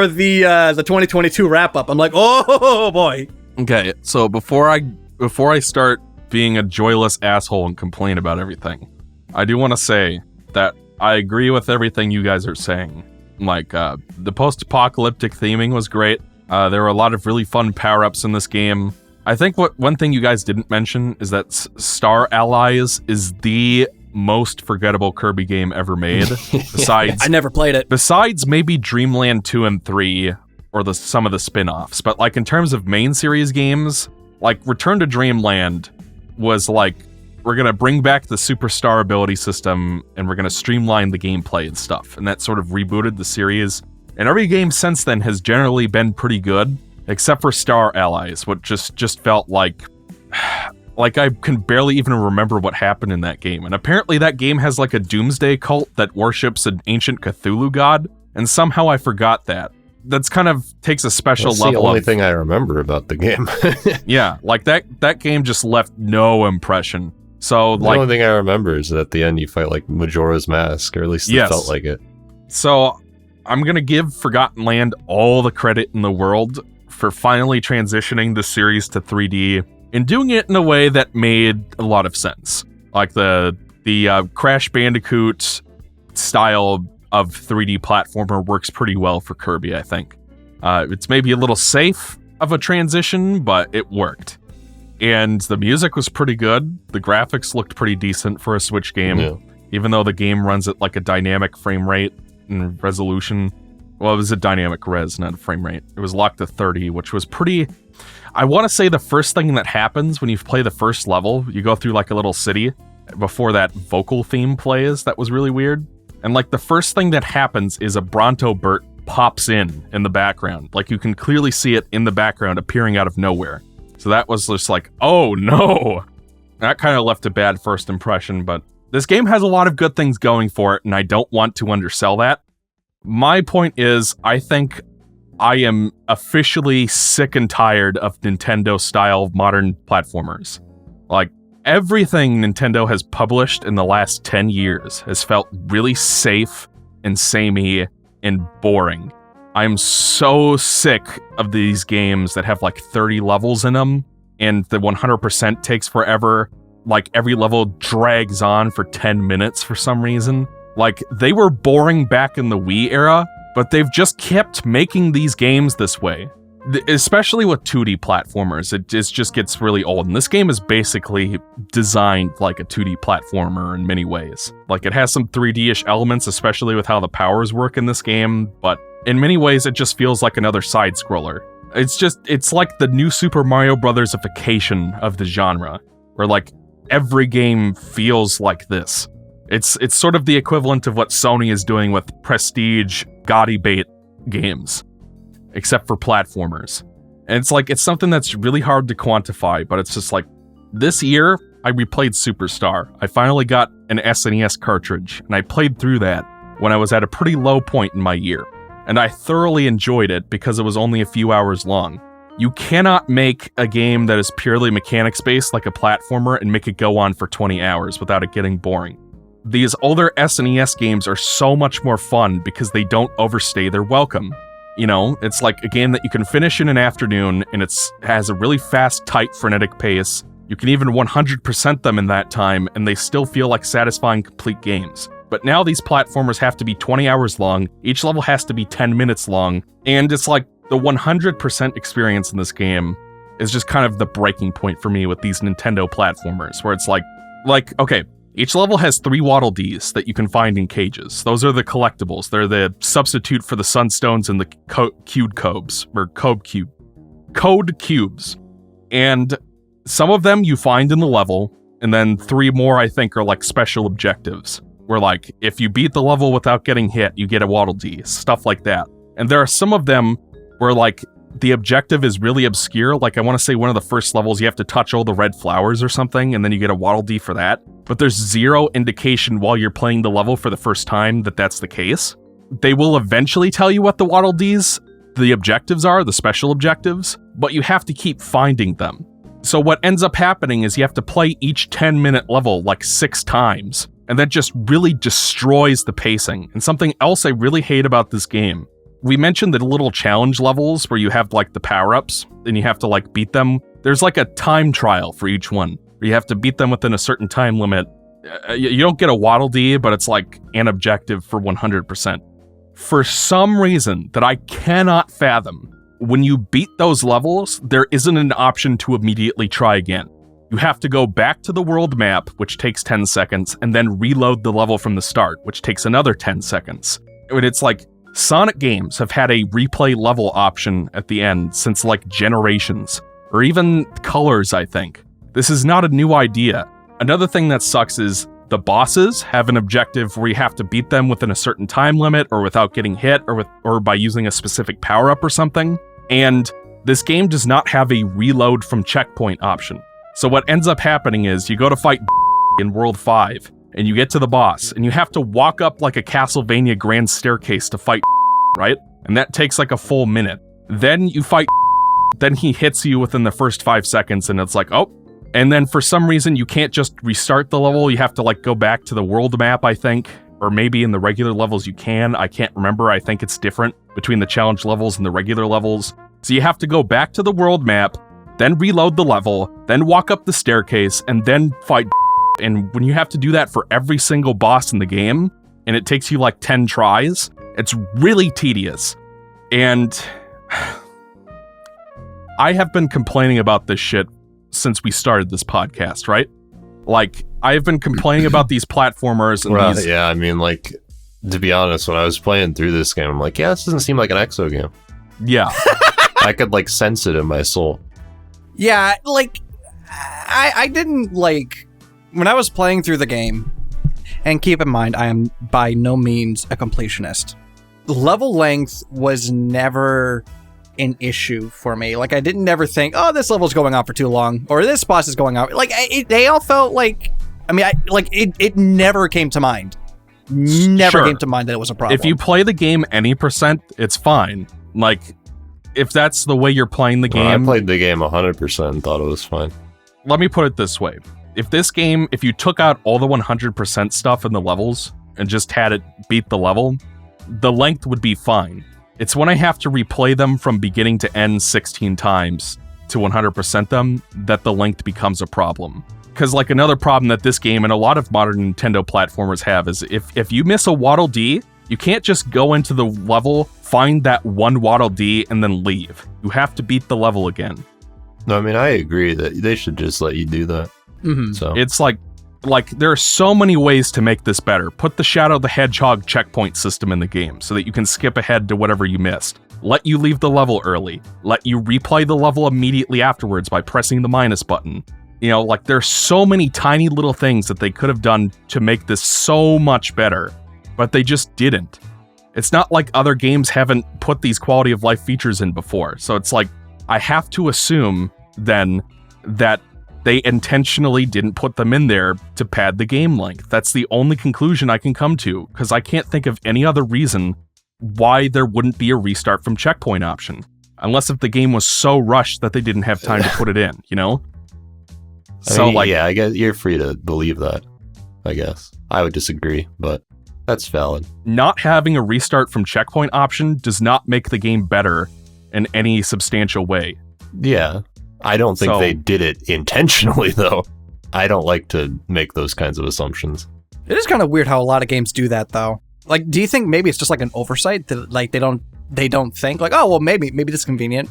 the 2022 wrap-up. I'm like, oh, boy. Okay, so before I start being a joyless asshole and complain about everything, I do want to say that I agree with everything you guys are saying. Like, the post-apocalyptic theming was great. There were a lot of really fun power-ups in this game. I think one thing you guys didn't mention is that Star Allies is the most forgettable Kirby game ever made. Besides, I never played it. Besides maybe Dreamland 2 and 3 or some of the spin-offs. But like in terms of main series games, like Return to Dreamland was like, we're going to bring back the superstar ability system and we're going to streamline the gameplay and stuff. And that sort of rebooted the series. And every game since then has generally been pretty good, except for Star Allies, which just felt like Like, I can barely even remember what happened in that game. And apparently that game has like a doomsday cult that worships an ancient Cthulhu god, and somehow I forgot that. That's kind of takes a special That's level the only of... thing I remember about the game. Yeah, like that game just left no impression. So, The like... only thing I remember is that at the end you fight like Majora's Mask, or at least it felt like it. So, I'm gonna give Forgotten Land all the credit in the world for finally transitioning the series to 3D and doing it in a way that made a lot of sense. Like the Crash Bandicoot style of 3D platformer works pretty well for Kirby, I think. It's maybe a little safe of a transition, but it worked. And the music was pretty good. The graphics looked pretty decent for a Switch game, even though the game runs at like a dynamic frame rate and resolution. Well, it was a dynamic res, not a frame rate. It was locked to 30, which was pretty... I want to say the first thing that happens when you play the first level, you go through like a little city before that vocal theme plays. That was really weird. And like the first thing that happens is a Bronto Burt pops in the background. Like you can clearly see it in the background appearing out of nowhere. So that was just like, oh no! That kind of left a bad first impression, but this game has a lot of good things going for it, and I don't want to undersell that. My point is, I think I am officially sick and tired of Nintendo-style modern platformers. Like, everything Nintendo has published in the last 10 years has felt really safe and samey and boring. I'm so sick of these games that have like 30 levels in them, and the 100% takes forever. Like, every level drags on for 10 minutes for some reason. Like, they were boring back in the Wii era, but they've just kept making these games this way. Especially with 2D platformers, it just gets really old. And this game is basically designed like a 2D platformer in many ways. Like, it has some 3D-ish elements, especially with how the powers work in this game, but in many ways it just feels like another side-scroller. It's like the new Super Mario Brothers-ification of the genre, where like every game feels like this. It's sort of the equivalent of what Sony is doing with prestige GOTY bait games, except for platformers. And it's something that's really hard to quantify, but it's just like, this year, I replayed Superstar. I finally got an SNES cartridge, and I played through that when I was at a pretty low point in my year. And I thoroughly enjoyed it because it was only a few hours long. You cannot make a game that is purely mechanics-based like a platformer and make it go on for 20 hours without it getting boring. These older SNES games are so much more fun because they don't overstay their welcome. You know, it's like a game that you can finish in an afternoon, and has a really fast, tight, frenetic pace. You can even 100% them in that time, and they still feel like satisfying, complete games. But now these platformers have to be 20 hours long, each level has to be 10 minutes long, and it's like the 100% experience in this game is just kind of the breaking point for me with these Nintendo platformers, where it's like, okay, each level has 3 Waddle Dees that you can find in cages. Those are the collectibles. They're the substitute for the Sunstones and the Code Cubes. And some of them you find in the level, and then 3 more I think are like special objectives, where like, if you beat the level without getting hit, you get a Waddle Dee, stuff like that. And there are some of them where like, the objective is really obscure. Like, I want to say one of the first levels, you have to touch all the red flowers or something, and then you get a Waddle Dee for that. But there's zero indication while you're playing the level for the first time that that's the case. They will eventually tell you what the Waddle Dees, the objectives are, the special objectives, but you have to keep finding them. So what ends up happening is you have to play each 10-minute level like 6 times, and that just really destroys the pacing. And something else I really hate about this game, we mentioned the little challenge levels where you have like the power-ups and you have to like beat them. There's like a time trial for each one where you have to beat them within a certain time limit. You don't get a Waddle Dee, but it's like an objective for 100%. For some reason that I cannot fathom, when you beat those levels, there isn't an option to immediately try again. You have to go back to the world map, which takes 10 seconds, and then reload the level from the start, which takes another 10 seconds. And it's like, Sonic games have had a replay level option at the end since like Generations, or even Colors, I think. This is not a new idea. Another thing that sucks is the bosses have an objective where you have to beat them within a certain time limit, or without getting hit, or by using a specific power-up or something. And this game does not have a reload from checkpoint option. So what ends up happening is you go to fight in World 5, and you get to the boss, and you have to walk up like a Castlevania grand staircase to fight, right? And that takes like a full minute. Then you fight, then he hits you within the first 5 seconds, and it's like, oh. And then for some reason, you can't just restart the level. You have to like go back to the world map, I think. Or maybe in the regular levels you can. I can't remember. I think it's different between the challenge levels and the regular levels. So you have to go back to the world map, then reload the level, then walk up the staircase, and then fight. And when you have to do that for every single boss in the game, and it takes you like 10 tries, it's really tedious. And I have been complaining about this shit since we started this podcast, right? Like, I've been complaining about these platformers and these... Yeah, I mean, like, to be honest, when I was playing through this game, I'm like, yeah, this doesn't seem like an EXO game. Yeah. I could, like, sense it in my soul. Yeah, like, I didn't, like... When I was playing through the game, and keep in mind, I am by no means a completionist, level length was never an issue for me. Like, I didn't never think, oh, this level's going on for too long, or this boss is going on. Like, they all felt like, I mean, it never came to mind. Never came to mind that it was a problem. If you play the game any percent, it's fine. Like, if that's the way you're playing the game... I played the game 100% and thought it was fine. Let me put it this way. If you took out all the 100% stuff in the levels and just had it beat the level, the length would be fine. It's when I have to replay them from beginning to end 16 times to 100% them that the length becomes a problem. Because like another problem that this game and a lot of modern Nintendo platformers have is if you miss a Waddle Dee, you can't just go into the level, find that one Waddle Dee, and then leave. You have to beat the level again. No, I mean, I agree that they should just let you do that. Mm-hmm. So it's like there are so many ways to make this better. Put the Shadow the Hedgehog checkpoint system in the game so that you can skip ahead to whatever you missed. Let you leave the level early. Let you replay the level immediately afterwards by pressing the minus button. You know, like there's so many tiny little things that they could have done to make this so much better, but they just didn't. It's not like other games haven't put these quality of life features in before. So it's like, I have to assume then that they intentionally didn't put them in there to pad the game length. That's the only conclusion I can come to, because I can't think of any other reason why there wouldn't be a restart from checkpoint option. Unless if the game was so rushed that they didn't have time to put it in, you know? Yeah, I guess you're free to believe that, I guess. I would disagree, but that's valid. Not having a restart from checkpoint option does not make the game better in any substantial way. Yeah. I don't think they did it intentionally, though. I don't like to make those kinds of assumptions. It is kind of weird how a lot of games do that, though. Like, do you think maybe it's just like an oversight that like they don't think like, oh well, maybe this is convenient?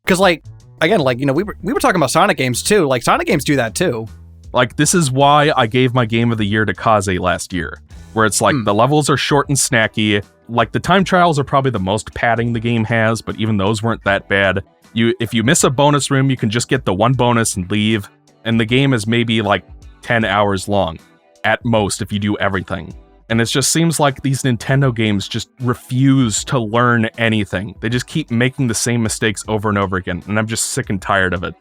Because like again, like, you know, we were talking about Sonic games too. Like Sonic games do that too. Like, this is why I gave my game of the year to Kaze last year, where it's like the levels are short and snacky. Like the time trials are probably the most padding the game has, but even those weren't that bad. If you miss a bonus room, you can just get the one bonus and leave, and the game is maybe like 10 hours long, at most, if you do everything. And it just seems like these Nintendo games just refuse to learn anything. They just keep making the same mistakes over and over again, and I'm just sick and tired of it.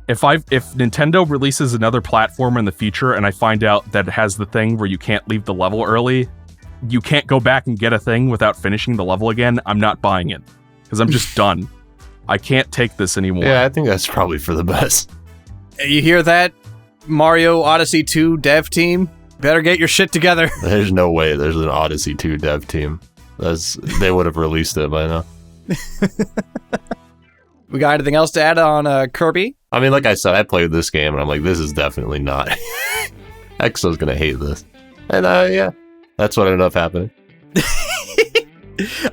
If Nintendo releases another platform in the future and I find out that it has the thing where you can't leave the level early, you can't go back and get a thing without finishing the level again, I'm not buying it, because I'm just done. I can't take this anymore. Yeah, I think that's probably for the best. You hear that, Mario Odyssey 2 dev team? Better get your shit together. There's no way there's an Odyssey 2 dev team. They would have released it by now. We got anything else to add on Kirby? I mean, like I said, I played this game and I'm like, this is definitely not. EXO's gonna hate this. And yeah, that's what ended up happening.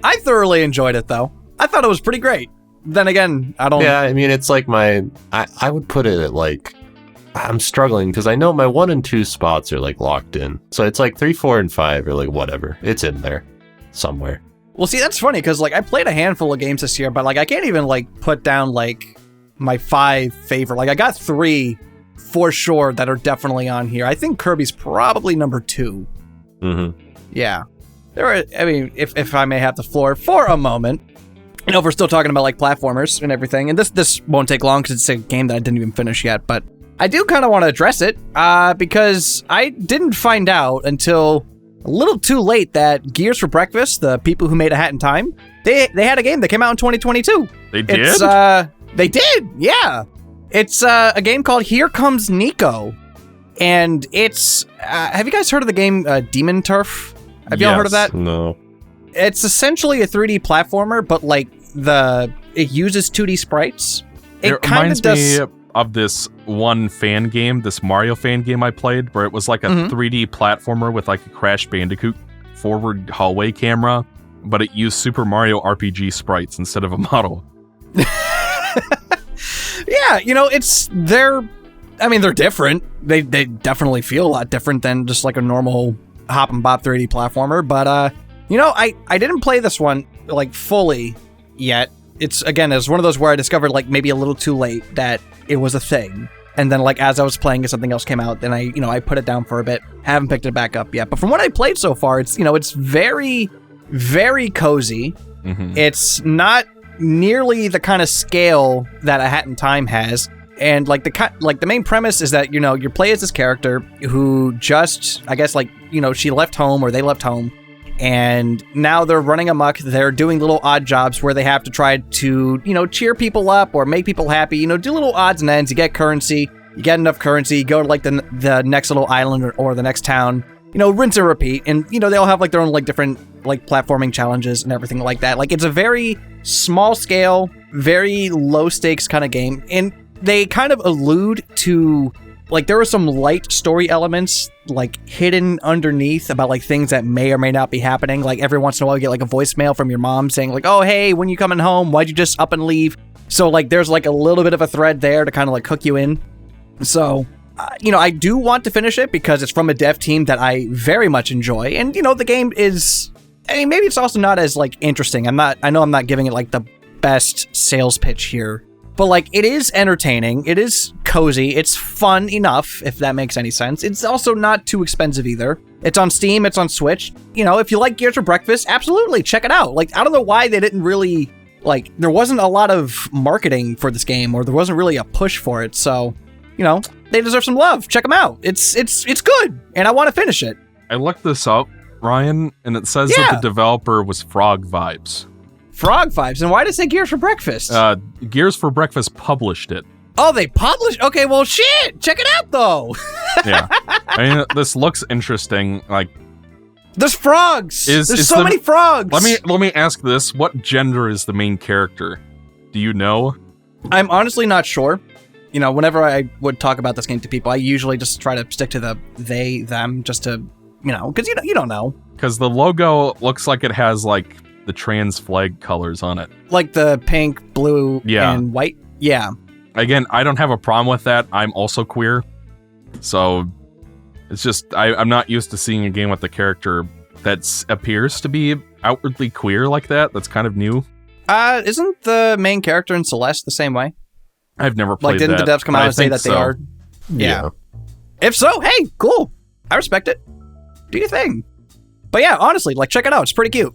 I thoroughly enjoyed it, though. I thought it was pretty great. Then again, I don't... Yeah, I mean, it's like I would put it at like... I'm struggling because I know my 1 and 2 spots are like locked in. So it's like 3, 4, and 5 are like whatever. It's in there somewhere. Well, see, that's funny because like I played a handful of games this year, but like I can't even like put down like my 5 favorite. Like I got 3 for sure that are definitely on here. I think Kirby's probably number 2. Mm-hmm. Yeah. I mean, if I may have the floor for a moment. You know, if we're still talking about like platformers and everything, and this won't take long because it's a game that I didn't even finish yet, but I do kind of want to address it because I didn't find out until a little too late that Gears for Breakfast, the people who made A Hat in Time, they had a game that came out in 2022. They did? They did, yeah. It's a game called Here Comes Niko. And it's... have you guys heard of the game Demon Turf? Have y'all heard of that? No. It's essentially a 3D platformer, but like it uses 2D sprites. It reminds me of this one fan game, this Mario fan game I played, where it was like a 3D platformer with like a Crash Bandicoot forward hallway camera, but it used Super Mario RPG sprites instead of a model. Yeah, they're different. They definitely feel a lot different than just like a normal hop and bop 3D platformer, but I didn't play this one like fully yet. It's one of those where I discovered like maybe a little too late that it was a thing. And then like as I was playing it, something else came out, then I put it down for a bit. Haven't picked it back up yet. But from what I played so far, it's very, very cozy. Mm-hmm. It's not nearly the kind of scale that A Hat in Time has. And like the main premise is that, you play as this character who just, I guess she left home or they left home. And now they're running amok. They're doing little odd jobs where they have to try to, cheer people up or make people happy. Do little odds and ends. You get currency. You get enough currency. You go to like the next little island or the next town. Rinse and repeat. And, they all have like their own like different like platforming challenges and everything like that. Like it's a very small scale, very low stakes kind of game. And they kind of allude to... Like, there are some light story elements, like, hidden underneath about, like, things that may or may not be happening. Like, every once in a while, you get, like, a voicemail from your mom saying, like, oh, hey, when you coming home? Why'd you just up and leave? So, like, there's, like, a little bit of a thread there to kind of, like, hook you in. So, I do want to finish it because it's from a dev team that I very much enjoy. And, the game is... maybe it's also not as, like, interesting. I know I'm not giving it, like, the best sales pitch here. But, like, it is entertaining, it is cozy, it's fun enough, if that makes any sense. It's also not too expensive either. It's on Steam, it's on Switch. If you like Gears for Breakfast, absolutely, check it out. Like, I don't know why they didn't really, like, there wasn't a lot of marketing for this game, or there wasn't really a push for it, so, they deserve some love. Check them out. It's good, and I want to finish it. I looked this up, Ryan, and it says that the developer was Frog Vibes. Frog Vibes, and why did it say Gears for Breakfast? Gears for Breakfast published it. Oh, they published? Okay, well, shit! Check it out, though! Yeah. I mean, this looks interesting, like... There's frogs! There's so many frogs! Let me ask this. What gender is the main character? Do you know? I'm honestly not sure. Whenever I would talk about this game to people, I usually just try to stick to the they, them, just to, because you don't know. Because the logo looks like it has, like... the trans flag colors on it. Like the pink, blue, and white? Yeah. Again, I don't have a problem with that. I'm also queer. So, it's just, I'm not used to seeing a game with a character that appears to be outwardly queer like that. That's kind of new. Isn't the main character in Celeste the same way? I've never played that. Like, didn't the devs come out and say that they are? Yeah. If so, hey, cool. I respect it. Do your thing. But yeah, honestly, like, check it out. It's pretty cute.